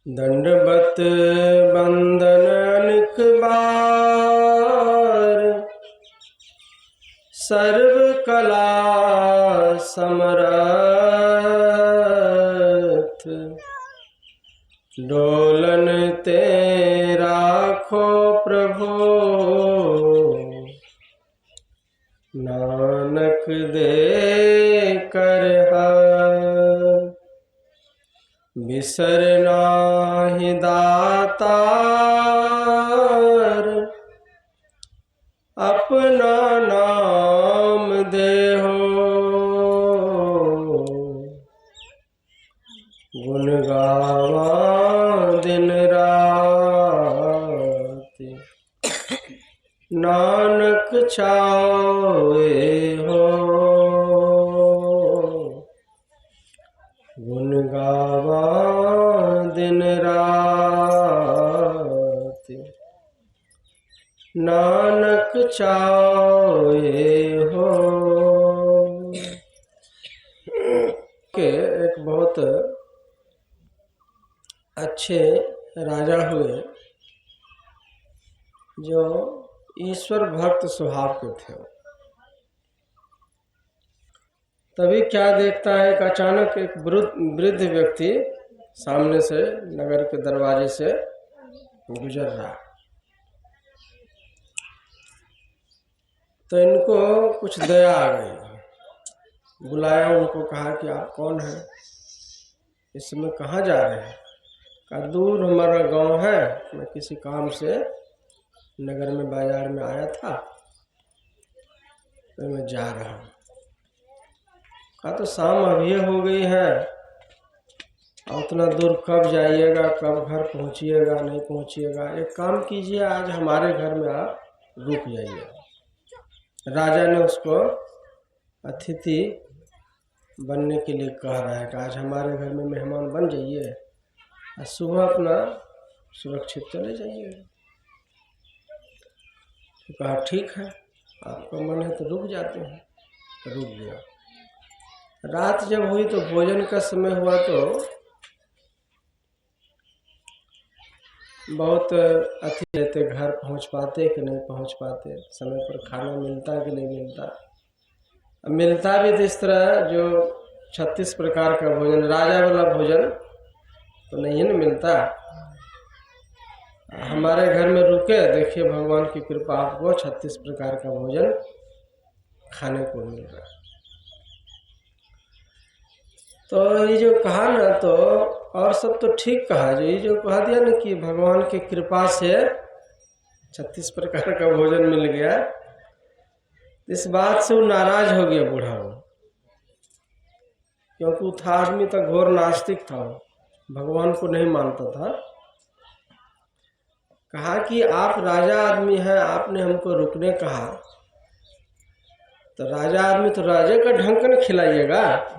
दंडवत बंदन अनेक बार, सर्व कला समरथ। डोलन ते राखो प्रभु, नानक दे कर हाथ। बिसर नाहि दातार, अपना नाम देहो। गुण गावा दिन रात, नानक छावे हो। गुण गावा दिन रात, नानक छावे हो। के एक बहुत अच्छे राजा हुए जो ईश्वर भक्त स्वभाव के थे। तभी क्या देखता है कि अचानक एक वृद्ध व्यक्ति सामने से नगर के दरवाजे से गुजर रहा। तो इनको कुछ दया आ गई, बुलाया उनको, कहा कि आप कौन हैं, इस समय कहाँ जा रहे हैं। कहा दूर हमारा गांव है, मैं किसी काम से नगर में बाजार में आया था, तो मैं जा रहा हूँ। कहा तो शाम अभी हो गई है, और उतना दूर कब जाइएगा, कब घर पहुँचिएगा, नहीं पहुँचिएगा। एक काम कीजिए, आज हमारे घर में आप रुक जाइए। राजा ने उसको अतिथि बनने के लिए कह रहा है कि आज हमारे घर में मेहमान बन जाइए, और सुबह अपना सुरक्षित चले जाइए। तो कहा ठीक है, आपका मन है तो रुक जाते हैं। तो रुक गया। रात जब हुई तो भोजन का समय हुआ, तो बहुत अतिथि रहते, घर पहुंच पाते कि नहीं पहुंच पाते, समय पर खाना मिलता कि नहीं मिलता। मिलता भी तो इस तरह जो 36 प्रकार का भोजन, राजा वाला भोजन तो नहीं है ना मिलता। हमारे घर में रुके, देखिए भगवान की कृपा, आपको 36 प्रकार का भोजन खाने को मिल रहा है। तो ये जो कहा ना, तो और सब तो ठीक कहा, जो ये जो कहा दिया ना कि भगवान की कृपा से 36 प्रकार का भोजन मिल गया, इस बात से वो नाराज हो गया बूढ़ा वो, क्योंकि वो था आदमी तक घोर नास्तिक था, भगवान को नहीं मानता था। कहा कि आप राजा आदमी हैं, आपने हमको रुकने कहा, तो राजा आदमी तो राजा का ढंग का खिलाइएगा।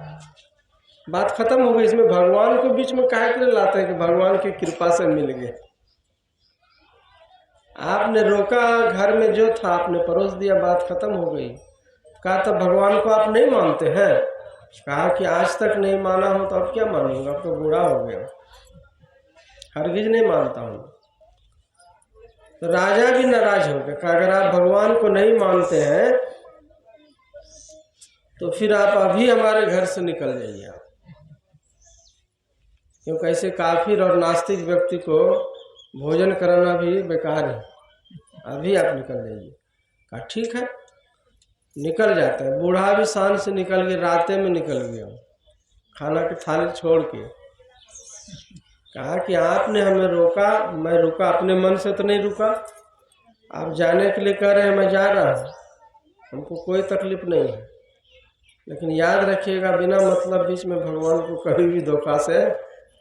बात खत्म हो गई। इसमें भगवान को बीच में काहे के लिए लाते हैं कि भगवान की कृपा से मिल गए। आपने रोका, घर में जो था आपने परोस दिया, बात खत्म हो गई। कहा तो भगवान को आप नहीं मानते हैं। कहा कि आज तक नहीं माना हो तो अब क्या मानूंगा, अब तो बूढ़ा हो गया, हरगिज नहीं मानता हूँ। तो राजा भी नाराज हो गया। कहा अगर आप भगवान को नहीं मानते हैं तो फिर आप अभी हमारे घर से निकल जाइए, क्योंकि ऐसे काफिर और नास्तिक व्यक्ति को भोजन कराना भी बेकार है, अभी आप निकल जाइए। कहा ठीक है, निकल जाता है। बूढ़ा भी शान से निकल गया, राते में निकल गया, खाना की थाली छोड़ के। कहा कि आपने हमें रोका, मैं रुका, अपने मन से तो नहीं रुका। आप जाने के लिए कह रहे हैं, मैं जा रहा हूँ, हमको कोई तकलीफ नहीं है, लेकिन याद रखिएगा बिना मतलब बीच में भगवान को कभी भी धोखा से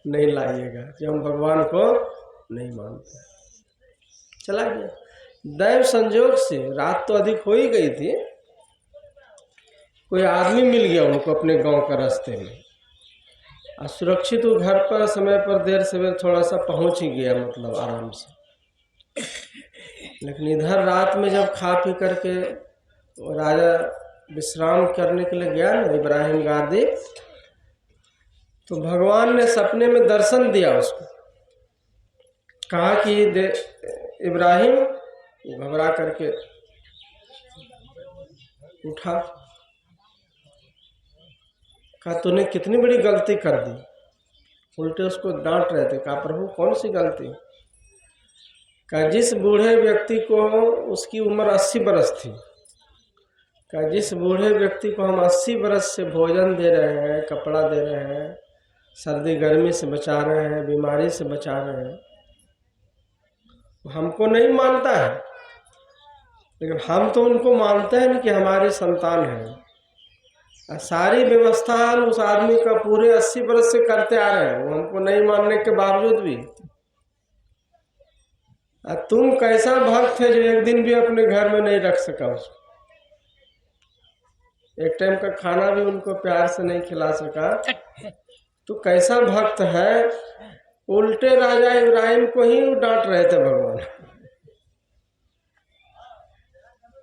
नहीं लाइएगा कि हम भगवान को नहीं मानते। चला गया। दैव संजोग से रात तो अधिक हो ही गई थी, कोई आदमी मिल गया उनको अपने गांव का रास्ते में, और सुरक्षित वो घर पर समय पर देर सवेर थोड़ा सा पहुंच ही गया, मतलब आराम से। लेकिन इधर रात में जब खा पी करके राजा विश्राम करने के लिए गया ना इब्राहिम गादी, तो भगवान ने सपने में दर्शन दिया उसको कहा कि इब्राहिम घबरा करके उठा, कहा तूने कितनी बड़ी गलती कर दी। उल्टे उसको डांट रहे थे। कहा प्रभु कौन सी गलती। कहा जिस बूढ़े व्यक्ति को, उसकी उम्र 80 बरस थी, कहा जिस बूढ़े व्यक्ति को हम 80 बरस से भोजन दे रहे हैं, कपड़ा दे रहे हैं, सर्दी गर्मी से बचा रहे हैं, बीमारी से बचा रहे हैं, हमको नहीं मानता है, लेकिन हम तो उनको मानते हैं कि हमारी संतान है। सारी व्यवस्था हम उस आदमी का पूरे 80 बरस से करते आ रहे हैं, वो हमको नहीं मानने के बावजूद भी। तुम कैसा भक्त है जो एक दिन भी अपने घर में नहीं रख सका उसको, एक टाइम का खाना भी उनको प्यार से नहीं खिला सका। तो कैसा भक्त है। उल्टे राजा इब्राहिम को ही डांट रहे थे भगवान।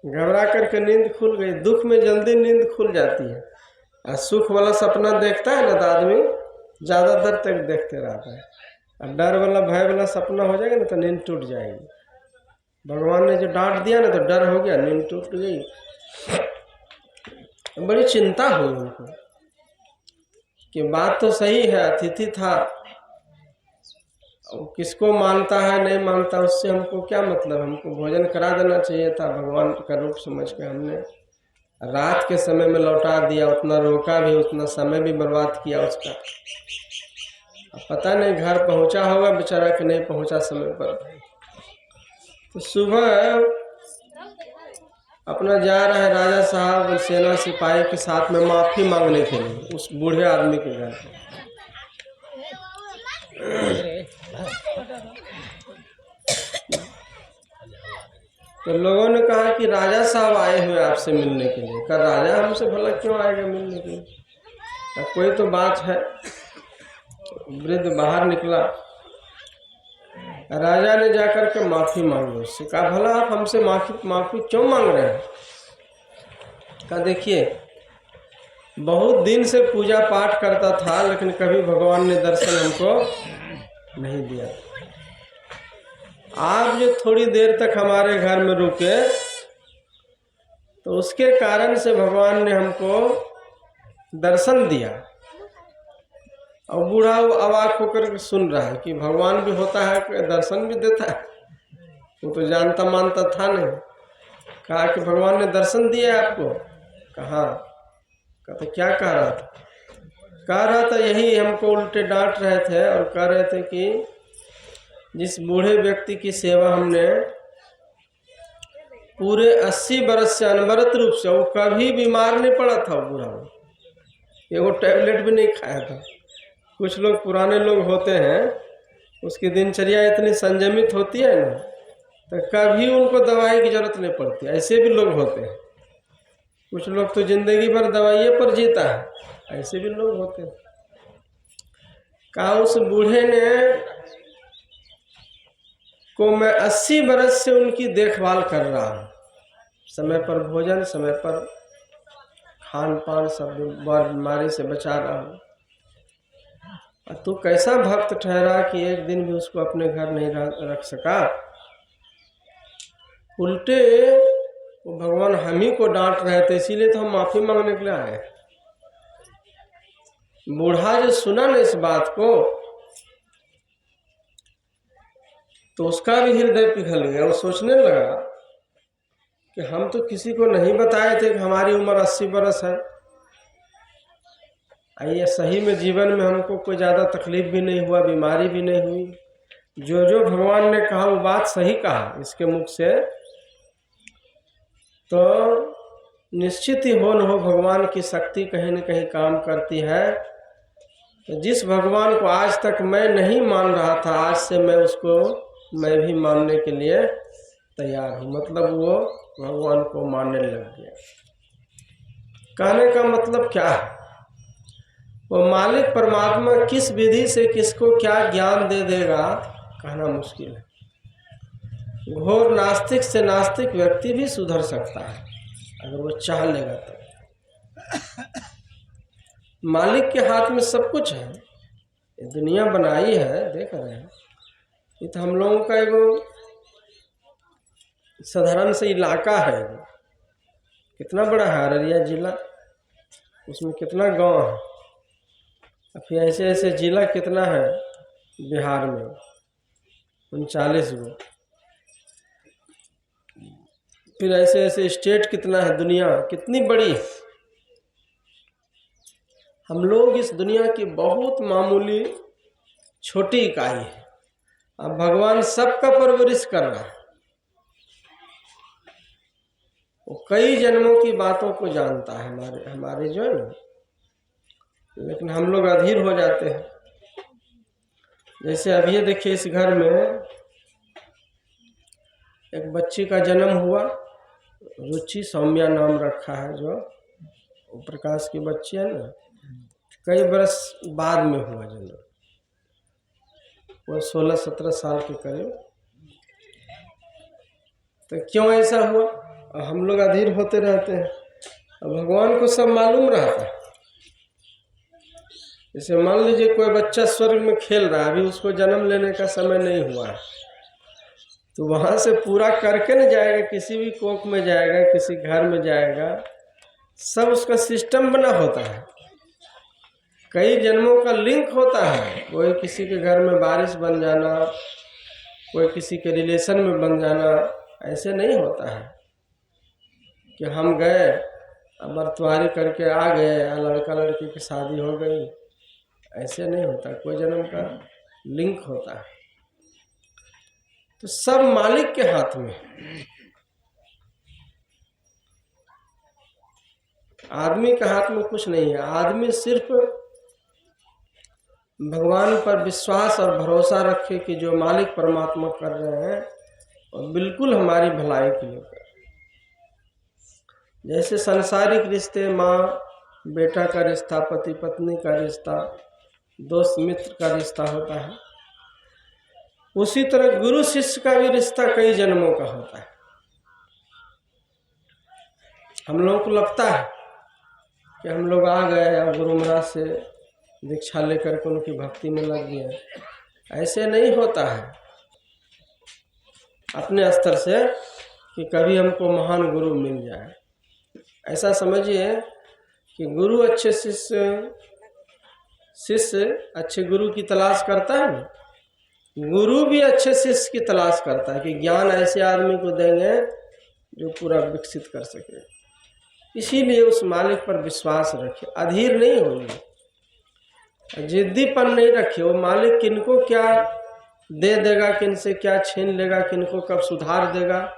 घबरा करके नींद खुल गई। दुख में जल्दी नींद खुल जाती है, और सुख वाला सपना देखता है ना तो आदमी ज्यादा देर तक देखते रहता है। अब डर वाला भय वाला सपना हो जाएगा ना तो नींद टूट जाएगी। भगवान ने जो डांट दिया ना तो डर हो गया, नींद टूट गई। बड़ी चिंता हुई उनको कि बात तो सही है, अतिथि था, किसको मानता है नहीं मानता उससे हमको क्या मतलब, हमको भोजन करा देना चाहिए था। भगवान का रूप समझ के हमने रात के समय में लौटा दिया, उतना रोका भी, उतना समय भी बर्बाद किया उसका। अब पता नहीं घर पहुंचा होगा बेचारा कि नहीं पहुंचा समय पर। तो सुबह अपना जा रहा है राजा साहब सेना सिपाही के साथ में माफी मांगने के लिए उस बूढ़े आदमी के घर। तो लोगों ने कहा कि राजा साहब आए हुए आपसे मिलने के लिए। कहा राजा हमसे भला क्यों आएगा मिलने के लिए, कोई तो बात है। वृद्ध बाहर निकला, राजा ने जाकर के माफी मांगी उससे। कहा भला आप हमसे माफी क्यों मांग रहे हैं। कहा देखिए बहुत दिन से पूजा पाठ करता था, लेकिन कभी भगवान ने दर्शन हमको नहीं दिया। आप जो थोड़ी देर तक हमारे घर में रुके तो उसके कारण से भगवान ने हमको दर्शन दिया। और बूढ़ा वो अवाक होकर सुन रहा है कि भगवान भी होता है, दर्शन भी देता है। वो तो जानता मानता था नहीं। कहा कि भगवान ने दर्शन दिया आपको। कहा कहते क्या कह रहा था। कह रहा था यही हमको उल्टे डांट रहे थे और कह रहे थे कि जिस बूढ़े व्यक्ति की सेवा हमने पूरे 80 बरस से अनवरत रूप से, वो कभी बीमार नहीं पड़ा था। वो बूढ़ा एगो टैबलेट भी नहीं खाया था। कुछ लोग पुराने लोग होते हैं, उसकी दिनचर्या इतनी संयमित होती है ना, तो कभी उनको दवाई की जरूरत नहीं पड़ती। ऐसे भी लोग होते हैं। कुछ लोग तो जिंदगी भर दवाइयों पर जीता है, ऐसे भी लोग होते हैं। कहा उस बूढ़े ने को मैं 80 बरस से उनकी देखभाल कर रहा हूँ, समय पर भोजन, समय पर खान पान, सब बीमारी से बचा रहा हूँ। और तू कैसा भक्त ठहरा कि एक दिन भी उसको अपने घर नहीं रख सका। उल्टे वो भगवान हम ही को डांट रहे थे, इसीलिए तो हम माफी मांगने के लिए आए। बूढ़ा जो सुना ना इस बात को तो उसका भी हृदय पिघल गया। वो सोचने लगा कि हम तो किसी को नहीं बताए थे कि हमारी उम्र 80 बरस है। ये सही में जीवन में हमको कोई ज़्यादा तकलीफ भी नहीं हुआ, बीमारी भी नहीं हुई। जो जो भगवान ने कहा वो बात सही कहा इसके मुख से। तो निश्चित ही हो न हो भगवान की शक्ति कहीं न कहीं काम करती है। तो जिस भगवान को आज तक मैं नहीं मान रहा था, आज से मैं भी मानने के लिए तैयार हूँ। मतलब वो भगवान को मानने लग गया। कहने का मतलब क्या है, वो मालिक परमात्मा किस विधि से किसको क्या ज्ञान दे देगा कहना मुश्किल है। घोर नास्तिक से नास्तिक व्यक्ति भी सुधर सकता है अगर वो चाह लेगा तो। मालिक के हाथ में सब कुछ है। ये दुनिया बनाई है, देख रहे हैं, ये तो हम लोगों का एगो साधारण से इलाका है। कितना बड़ा है अररिया जिला, उसमें कितना गांव है, और फिर ऐसे ऐसे जिला कितना है बिहार में, 39 गो। फिर ऐसे ऐसे स्टेट कितना है, दुनिया कितनी बड़ी है। हम लोग इस दुनिया की बहुत मामूली छोटी इकाई है। अब भगवान सबका परवरिश कर रहा है। वो कई जन्मों की बातों को जानता है, हमारे जो है ना, लेकिन हम लोग अधीर हो जाते हैं। जैसे अभी देखिए, इस घर में एक बच्ची का जन्म हुआ, रुचि सौम्या नाम रखा है, जो प्रकाश की बच्ची है ना, कई बरस बाद में हुआ जन्म, वो 16-17 साल के करीब। तो क्यों ऐसा हुआ, हम लोग अधीर होते रहते हैं। अब भगवान को सब मालूम रहता है। जैसे मान लीजिए कोई बच्चा स्वर्ग में खेल रहा है, अभी उसको जन्म लेने का समय नहीं हुआ है, तो वहां से पूरा करके न जाएगा, किसी भी कोख में जाएगा, किसी घर में जाएगा, सब उसका सिस्टम बना होता है। कई जन्मों का लिंक होता है। कोई किसी के घर में बारिश बन जाना, कोई किसी के रिलेशन में बन जाना, ऐसे नहीं होता है कि हम गए बरतवारी करके आ गए, लड़का लड़की की शादी हो गई। ऐसे नहीं होता, कोई जन्म का लिंक होता है। तो सब मालिक के हाथ में। आदमी के हाथ में कुछ नहीं है। आदमी सिर्फ भगवान पर विश्वास और भरोसा रखे कि जो मालिक परमात्मा कर रहे हैं और बिल्कुल हमारी भलाई के लिए कर। जैसे सांसारिक रिश्ते, माँ बेटा का रिश्ता, पति पत्नी का रिश्ता, दोस्त मित्र का रिश्ता होता है, उसी तरह गुरु शिष्य का भी रिश्ता कई जन्मों का होता है। हम लोगों को लगता है कि हम लोग आ गए और गुरु महाराज से दीक्षा लेकर के उनकी भक्ति में लग गए। ऐसे नहीं होता है अपने स्तर से कि कभी हमको महान गुरु मिल जाए। ऐसा समझिए कि गुरु अच्छे शिष्य अच्छे गुरु की तलाश करता है ना, गुरु भी अच्छे शिष्य की तलाश करता है कि ज्ञान ऐसे आदमी को देंगे जो पूरा विकसित कर सके। इसीलिए उस मालिक पर विश्वास रखे, अधीर नहीं होंगे, जिद्दीपन नहीं रखे। वो मालिक किनको क्या दे देगा, किनसे क्या छीन लेगा, किनको कब सुधार देगा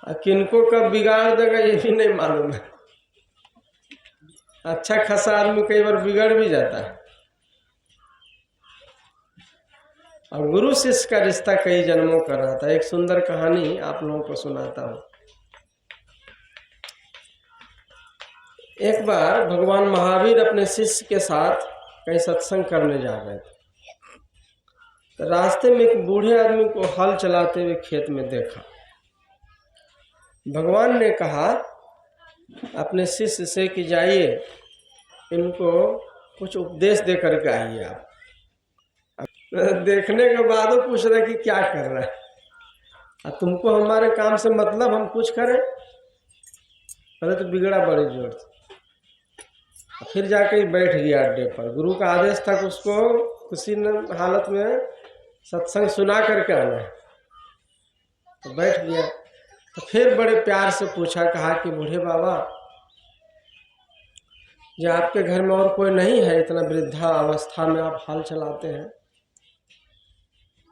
और किनको कब बिगाड़ देगा, ये भी नहीं मालूम है। अच्छा खासा आदमी कई बार बिगड़ भी जाता है। और गुरु शिष्य का रिश्ता कई जन्मों का रहता है। एक सुंदर कहानी आप लोगों को सुनाता हूँ। एक बार भगवान महावीर अपने शिष्य के साथ कहीं सत्संग करने जा रहे थे। तो रास्ते में एक बूढ़े आदमी को हल चलाते हुए खेत में देखा। भगवान ने कहा अपने शिष्य से कि जाइए इनको कुछ उपदेश दे करके आइए। आप देखने के बाद वो पूछ रहे कि क्या कर रहा है, तुमको हमारे काम से मतलब, हम कुछ करें? पहले तो बिगड़ा बड़ी जोर से, फिर जाके ही बैठ गया अड्डे पर। गुरु का आदेश था कि उसको किसी न हालत में सत्संग सुना करके आना है, तो बैठ गया। तो फिर बड़े प्यार से पूछा, कहा कि बूढ़े बाबा, जो आपके घर में और कोई नहीं है, इतना वृद्धा अवस्था में आप हाल चलाते हैं?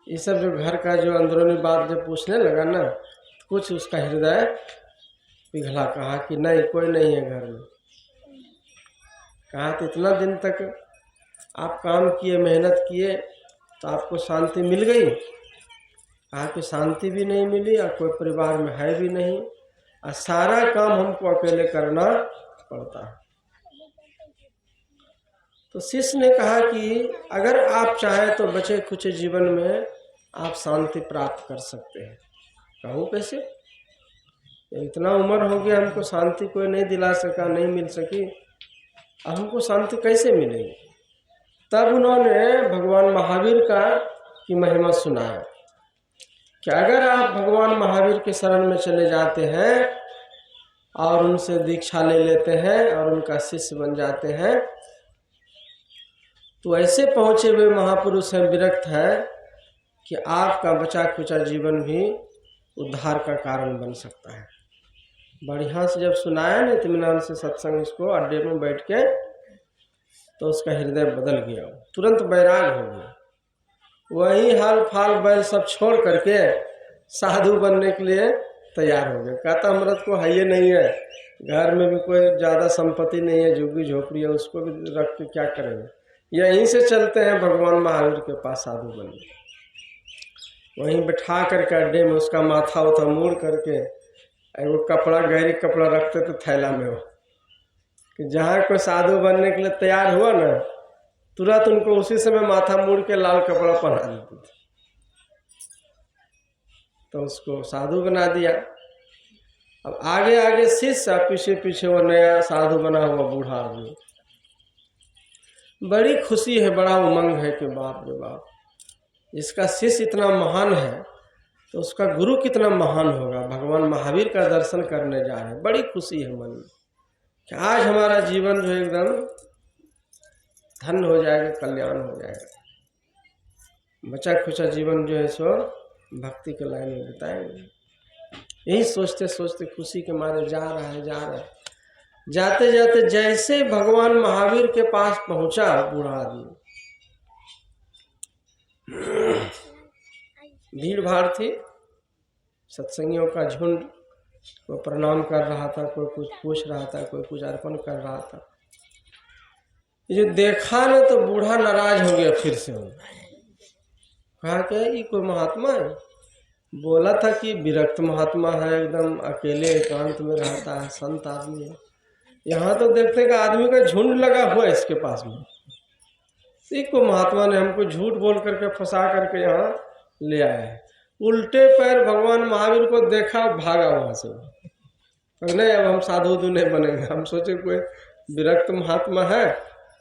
ये सब जो घर का जो अंदरूनी बात जब पूछने लगा ना, कुछ उसका हृदय पिघला। कहा कि नहीं, कोई नहीं है घर में। कहा तो इतना दिन तक आप काम किए, मेहनत किए, तो आपको शांति मिल गई? कहा कि शांति भी नहीं मिली और कोई परिवार में है भी नहीं, और सारा काम हमको अकेले करना पड़ता है। तो शिष्य ने कहा कि अगर आप चाहें तो बचे कुछ जीवन में आप शांति प्राप्त कर सकते हैं। कहूँ कैसे? इतना उम्र हो गया, हमको शांति कोई नहीं दिला सका, नहीं मिल सकी, अब हमको शांति कैसे मिलेगी? तब उन्होंने भगवान महावीर का की महिमा सुनाया। कि अगर आप भगवान महावीर के शरण में चले जाते हैं और उनसे दीक्षा ले लेते हैं और उनका शिष्य बन जाते हैं, तो ऐसे पहुँचे हुए महापुरुष हैं, विरक्त है कि आपका बचा खुचा जीवन भी उद्धार का कारण बन सकता है। बढ़िया से जब सुनाया ना इत्मीनान से सत्संग उसको अड्डे में बैठ के, तो उसका हृदय बदल गया, तुरंत बैराग हो गया। वही हाल फाल बैल सब छोड़ करके साधु बनने के लिए तैयार हो गए। कहता अमृत को है ये नहीं है, घर में भी कोई ज़्यादा संपत्ति नहीं है, झुग्गी झोपड़ी है, उसको भी रख के क्या करेंगे, यहीं से चलते हैं भगवान महावीर के पास साधु बनने। वहीं बैठा करके अड्डे में उसका माथा उथा मोड़ करके वो कपड़ा, गहरी कपड़ा रखते थे थैला में, वो कि जहाँ कोई साधु बनने के लिए तैयार हुआ ना, तुरंत उनको उसी समय माथा मोड़ के लाल कपड़ा पहना देते थे, तो उसको साधु बना दिया। अब आगे आगे शिष्य, पीछे पीछे वो नया साधु बना हुआ बूढ़ा आदमी। बड़ी खुशी है, बड़ा उमंग है कि बाप रे बाप, इसका शिष्य इतना महान है तो उसका गुरु कितना महान होगा। भगवान महावीर का दर्शन करने जा रहे हैं, बड़ी खुशी है मन में कि आज हमारा जीवन जो एकदम धन्य हो जाएगा, कल्याण हो जाएगा, बचा खुचा जीवन जो है सो भक्ति के लाइन में बिताएंगे। यही सोचते सोचते खुशी के मारे जा रहा है। जाते जाते जैसे भगवान महावीर के पास पहुंचा बूढ़ा आदमी, भीड़ भाड़ थी, सत्संगियों का झुंड, कोई प्रणाम कर रहा था, कोई कुछ पूछ रहा था, कोई कुछ अर्पण कर रहा था। ये देखा ना तो बूढ़ा नाराज हो गया। फिर से कहा क्या ये कोई महात्मा है? बोला था कि विरक्त महात्मा है, एकदम अकेले एकांत में रहता है, संत आदमी है। यहाँ तो देखते कि आदमी का झुंड लगा हुआ है इसके पास में। को महात्मा ने हमको झूठ बोल करके फंसा करके यहाँ ले आया है। उल्टे पैर भगवान महावीर को देखा, भागा वहां से। नहीं, अब हम साधु नहीं बनेंगे, हम सोचे कोई विरक्त महात्मा है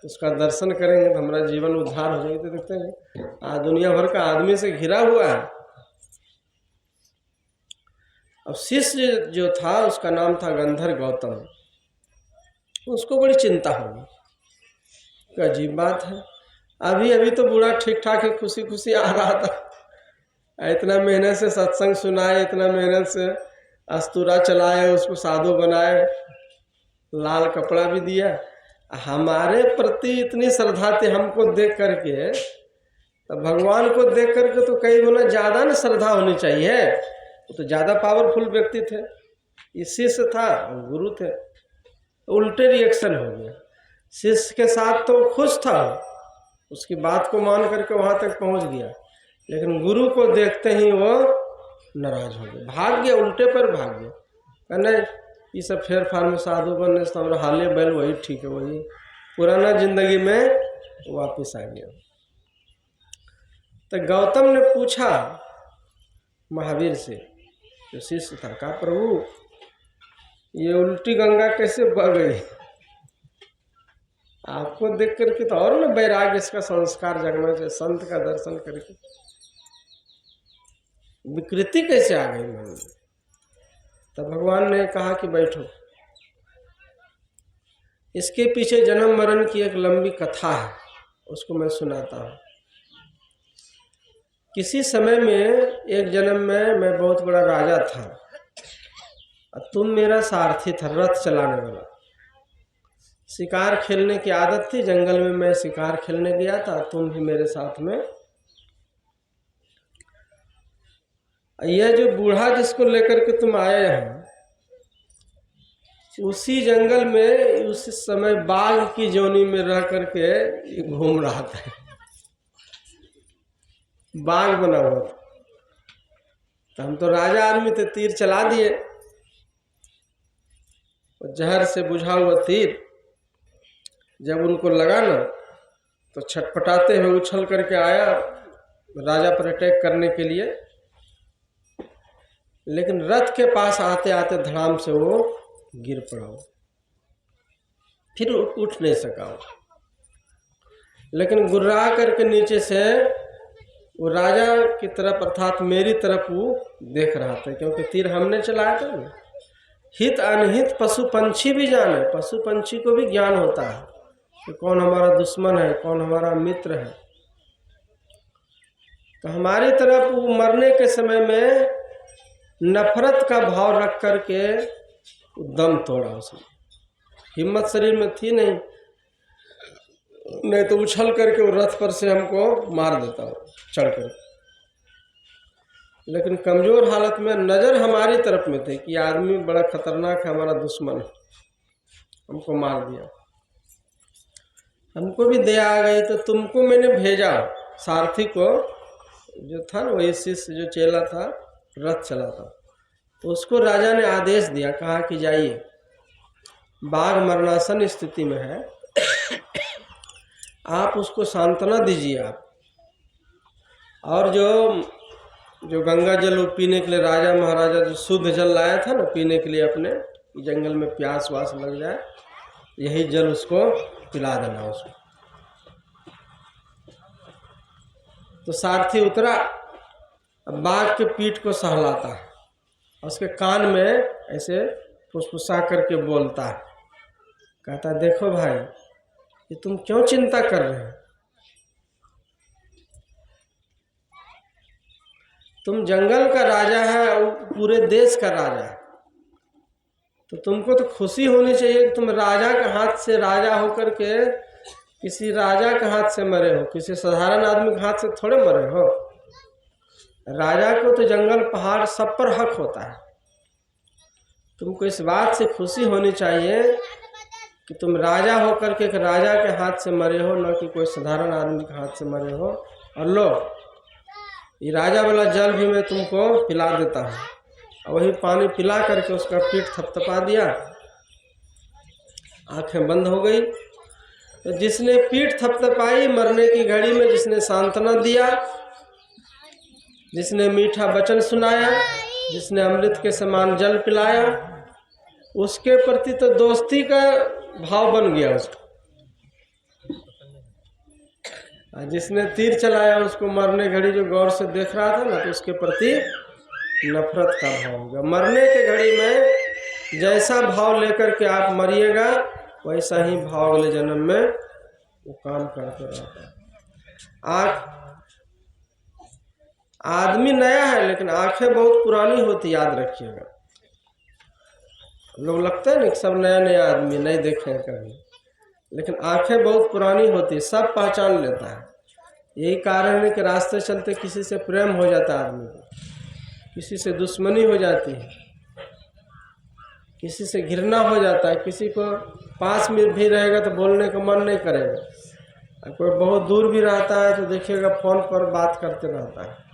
उसका दर्शन करेंगे तो हमारा जीवन उद्धार हो जाएगा। तो देखते हैं दुनिया भर का आदमी से घिरा हुआ है। अब शिष्य जो था उसका नाम था गंधर गौतम, उसको बड़ी चिंता होगी। अजीब बात है, अभी अभी तो बूढ़ा ठीक ठाक है, खुशी खुशी आ रहा था, इतना मेहनत से सत्संग सुनाए, इतना मेहनत से अस्तूरा चलाए, उसको साधु बनाए, लाल कपड़ा भी दिया, हमारे प्रति इतनी श्रद्धा थी हमको देख करके, तो भगवान को देख करके तो कई गुना ज़्यादा ना श्रद्धा होनी चाहिए। वो तो ज़्यादा पावरफुल व्यक्ति थे, ये शिष्य था, गुरु थे। उल्टे रिएक्शन हो गया। शिष्य के साथ तो खुश था, उसकी बात को मान करके वहां तक पहुंच गया, लेकिन गुरु को देखते ही वो नाराज हो गया, भाग गया, उल्टे पर भाग गया। कहना ये सब फेर फार में साधु बनने से हमारा हाले बैल वही ठीक है, वही पुराना जिंदगी में वापस आ गया। तो गौतम ने पूछा महावीर से, जो शिष्य था, कहा प्रभु ये उल्टी गंगा कैसे बह गई? आपको देख करके तो और ना वैराग्य, इसका संस्कार जगना चाहिए, संत का दर्शन करके विकृति कैसे आ गई मन में? तब भगवान ने कहा कि बैठो, इसके पीछे जन्म मरण की एक लंबी कथा है, उसको मैं सुनाता हूँ। किसी समय में एक जन्म में मैं बहुत बड़ा राजा था और तुम मेरा सारथी था, रथ चलाने वाला। शिकार खेलने की आदत थी, जंगल में मैं शिकार खेलने गया था, तुम भी मेरे साथ में। यह जो बूढ़ा जिसको लेकर के तुम आए हैं, उसी जंगल में उस समय बाघ की जोनी में रह करके घूम रहा था, बाघ बना हुआ था। तो हम तो राजा आदमी थे, तीर चला दिए, जहर से बुझा हुआ तीर जब उनको लगा ना, तो छटपटाते हुए उछल करके आया राजा पर अटैक करने के लिए, लेकिन रथ के पास आते आते धड़ाम से वो गिर पड़ा, फिर उठ नहीं सका। लेकिन गुर्रा करके नीचे से वो राजा की तरफ अर्थात मेरी तरफ वो देख रहा था, क्योंकि तीर हमने चलाया था ना। हित अनहित पशु पंछी भी जाने, पशु पंछी को भी ज्ञान होता है कि कौन हमारा दुश्मन है, कौन हमारा मित्र है। तो हमारी तरफ वो मरने के समय में नफरत का भाव रख करके दम तोड़ा उसने। हिम्मत शरीर में थी नहीं तो उछल करके वो रथ पर से हमको मार देता हो चढ़ कर। लेकिन कमजोर हालत में नजर हमारी तरफ में थी कि आदमी बड़ा खतरनाक है, हमारा दुश्मन, हमको मार दिया। हमको भी दया आ गई तो तुमको मैंने भेजा, सारथी को जो था ना, वही शिष्य जो चेला था, रथ चला था, तो उसको राजा ने आदेश दिया, कहा कि जाइए, बाघ मरणासन स्थिति में है, आप उसको सांत्वना दीजिए आप। और जो गंगा जल वो पीने के लिए राजा महाराजा जो शुद्ध जल लाया था ना पीने के लिए, अपने जंगल में प्यास वास लग जाए, यही जल उसको पिला देना उसको। तो सारथी उतरा, अब बाघ के पीठ को सहलाता है, उसके कान में ऐसे फुसफुसा करके बोलता है, कहता देखो भाई, ये तुम क्यों चिंता कर रहे हो? तुम जंगल का राजा है और पूरे देश का राजा है, तो तुमको तो खुशी होनी चाहिए कि तुम राजा के हाथ से, राजा होकर के किसी राजा के हाथ से मरे हो, किसी साधारण आदमी के हाथ से थोड़े मरे हो। राजा को तो जंगल पहाड़ सब पर हक होता है। तुमको इस बात से खुशी होनी चाहिए कि तुम राजा होकर के एक राजा के हाथ से मरे हो, न कि कोई साधारण आदमी के हाथ से मरे हो। और लो, ये राजा वाला जल भी मैं तुमको पिला देता हूँ। और वही पानी पिला करके उसका पीठ थपथपा दिया, आंखें बंद हो गई। तो जिसने पीठ थपथपाई मरने की घड़ी में, जिसने सांत्वना दिया, जिसने मीठा वचन सुनाया, जिसने अमृत के समान जल पिलाया, उसके प्रति तो दोस्ती का भाव बन गया उसको। जिसने तीर चलाया उसको मरने घड़ी जो गौर से देख रहा था ना, तो उसके प्रति नफरत का भाव होगा। मरने के घड़ी में जैसा भाव लेकर के आप मरिएगा, वैसा ही भाव अगले जन्म में वो काम करते रहता है। आदमी नया है लेकिन आंखें बहुत पुरानी होती, याद रखिएगा। लोग लगता है ना सब नया नया आदमी, नहीं देखे कभी, लेकिन आंखें बहुत पुरानी होती, सब पहचान लेता है। यही कारण है कि रास्ते चलते किसी से प्रेम हो जाता है आदमी को, किसी से दुश्मनी हो जाती है, किसी से घृणा हो जाता है, किसी को पास में भी रहेगा तो बोलने का मन नहीं करेगा, और कोई बहुत दूर भी रहता है तो देखिएगा फोन पर बात करते रहता है।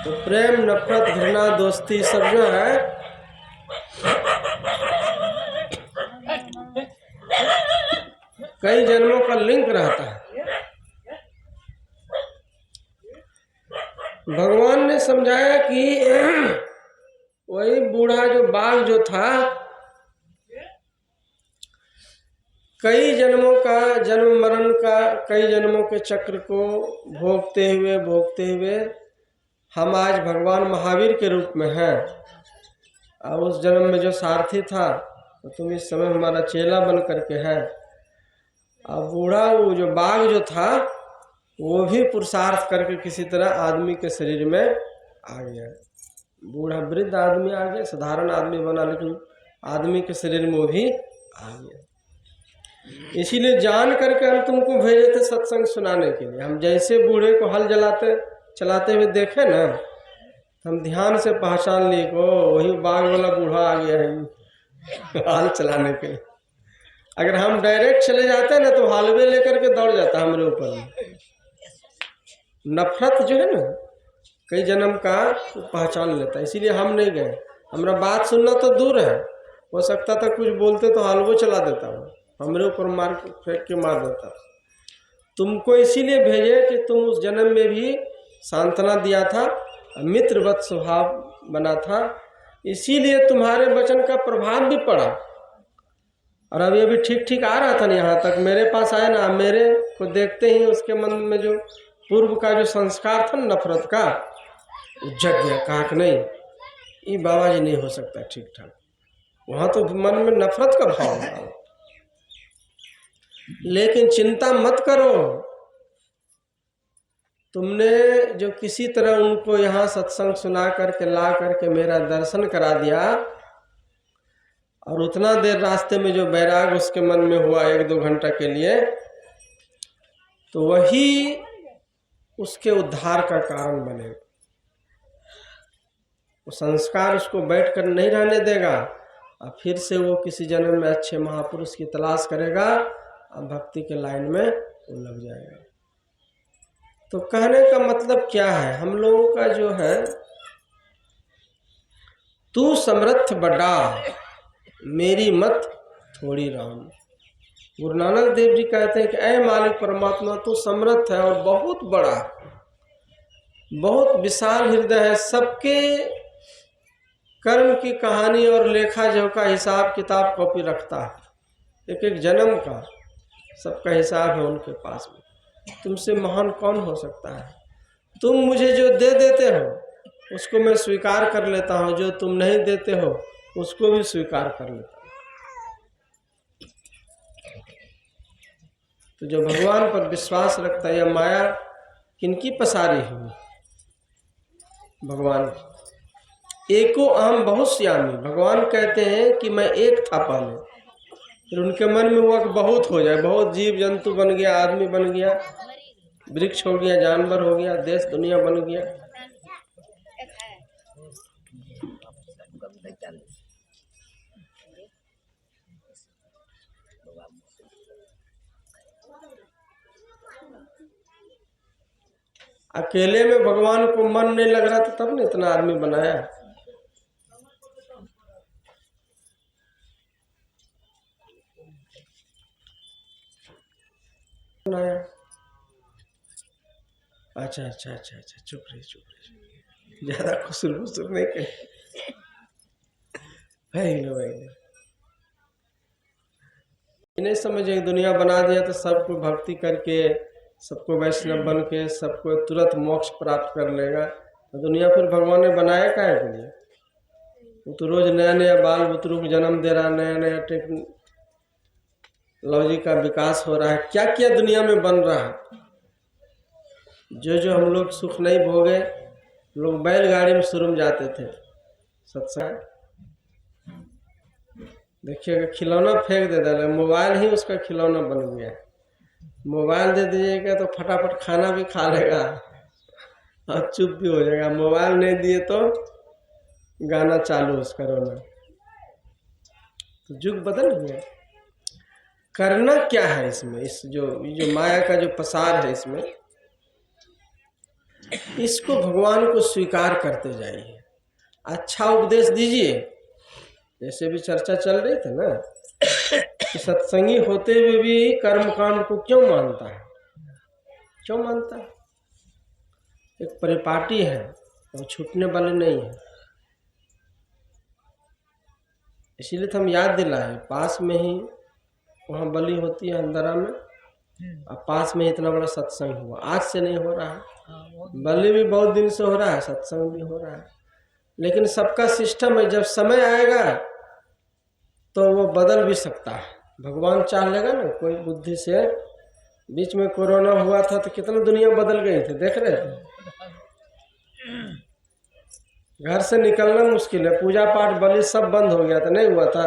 तो प्रेम, नफरत, घृणा, दोस्ती सब जो है कई जन्मों का लिंक रहता है। भगवान ने समझाया कि वही बूढ़ा जो बाघ जो था, कई जन्मों का, जन्म मरण का, कई जन्मों के चक्र को भोगते हुए हम आज भगवान महावीर के रूप में हैं। और उस जन्म में जो सारथी था तो तुम इस समय हमारा चेला बन करके है। अब बूढ़ा वो जो बाघ जो था वो भी पुरुषार्थ करके किसी तरह आदमी के शरीर में आ गया। बूढ़ा वृद्ध आदमी आ गया, साधारण आदमी बना, लेकिन आदमी के शरीर में वो भी आ गया। इसीलिए जान करके हम तुमको भेजे थे सत्संग सुनाने के लिए। हम जैसे बूढ़े को हल चलाते हुए देखे ना, हम ध्यान से पहचान लिए को वही बाघ वाला बूढ़ा आ गया है हाल चलाने के लिए। अगर हम डायरेक्ट चले जाते ना तो हालवे लेकर के दौड़ जाता हमारे ऊपर। नफरत जो है ना कई जन्म का पहचान लेता है, इसीलिए हम नहीं गए। हमारा बात सुनना तो दूर है, हो सकता था कुछ बोलते तो हालवो चला देता हूँ, हमारे ऊपर मार फेंक के मार देता। तुमको इसीलिए भेजे कि तुम उस जन्म में भी सांत्वना दिया था, मित्रवत स्वभाव बना था, इसीलिए तुम्हारे वचन का प्रभाव भी पड़ा। और अभी अभी ठीक ठीक आ रहा था ना, यहाँ तक मेरे पास आया ना, मेरे को देखते ही उसके मन में जो पूर्व का जो संस्कार था नफरत का जग गया। कहा कि नहीं ये बाबा जी नहीं हो सकता ठीक ठाक, वहां तो मन में नफरत का भाव होगा। लेकिन चिंता मत करो, तुमने जो किसी तरह उनको यहाँ सत्संग सुना करके ला करके मेरा दर्शन करा दिया, और उतना देर रास्ते में जो बैराग उसके मन में हुआ 1-2 घंटा के लिए, तो वही उसके उद्धार का कारण बनेगा। वो संस्कार उसको बैठ कर नहीं रहने देगा, और फिर से वो किसी जन्म में अच्छे महापुरुष की तलाश करेगा और भक्ति के लाइन में वो लग जाएगा। तो कहने का मतलब क्या है, हम लोगों का जो है, तू समर्थ बड़ा मेरी मत थोड़ी राम। गुरु नानक देव जी कहते हैं कि ऐ मालिक परमात्मा तू समर्थ है और बहुत बड़ा, बहुत विशाल हृदय है, सबके कर्म की कहानी और लेखा जोखा हिसाब किताब कॉपी रखता है, एक एक जन्म का सबका हिसाब है उनके पास में। तुमसे महान कौन हो सकता है? तुम मुझे जो दे देते हो उसको मैं स्वीकार कर लेता हूँ, जो तुम नहीं देते हो उसको भी स्वीकार कर लेता हूँ। तो जो भगवान पर विश्वास रखता है, यह माया किनकी पसारी हुई? भगवान की। एको अहम बहुश्यामी, भगवान कहते हैं कि मैं एक था पहले, फिर उनके मन में हुआ कि बहुत हो जाए, बहुत जीव जंतु बन गया, आदमी बन गया, वृक्ष हो गया, जानवर हो गया, देश दुनिया बन गया। अकेले में भगवान को मन नहीं लग रहा था, तब ने इतना आदमी बनाया। अच्छा अच्छा अच्छा अच्छा, चुप रही, ज्यादा खुसुर फुसुर नहीं करे। नहीं समझे, दुनिया बना दिया तो सबको भक्ति करके, सबको वैष्णव बन के, सबको तुरंत मोक्ष प्राप्त कर लेगा। तो दुनिया फिर भगवान ने बनाया काहे के लिए? वो तो रोज नया नया बाल बुतरू को जन्म दे रहा, नया नया टेक्नोलॉजी का विकास हो रहा है, क्या क्या दुनिया में बन रहा है। जो हम लोग सुख नहीं भोगे, लोग बैलगाड़ी में शुरू में जाते थे सत्संग, देखिएगा खिलौना फेंक दे रहे, मोबाइल ही उसका खिलौना बन गया। मोबाइल दे दीजिएगा तो फटाफट खाना भी खा लेगा और चुप भी हो जाएगा। मोबाइल नहीं दिए तो गाना चालू उसका रोना। तो युग बदल गया। करना क्या है इसमें? इस जो माया का जो पसार है इसमें, इसको भगवान को स्वीकार करते जाइए। अच्छा उपदेश दीजिए, जैसे भी चर्चा चल रही थी ना कि सत्संगी होते हुए भी कर्मकांड को क्यों मानता है, क्यों मानता है? एक परिपाटी है, वो छूटने वाले नहीं है। इसीलिए तो हम याद दिलाए, पास में ही वहाँ बलि होती है अंदरा में, और पास में इतना बड़ा सत्संग हुआ। आज से नहीं हो रहा है, बलि भी बहुत दिन से हो रहा है, सत्संग भी हो रहा है। लेकिन सबका सिस्टम है, जब समय आएगा तो वो बदल भी सकता है। भगवान चाह लेगा ना कोई बुद्धि से। बीच में कोरोना हुआ था तो कितना दुनिया बदल गई थी, देख रहे थे। घर से निकलना मुश्किल है, पूजा पाठ बलि सब बंद हो गया था, नहीं हुआ था?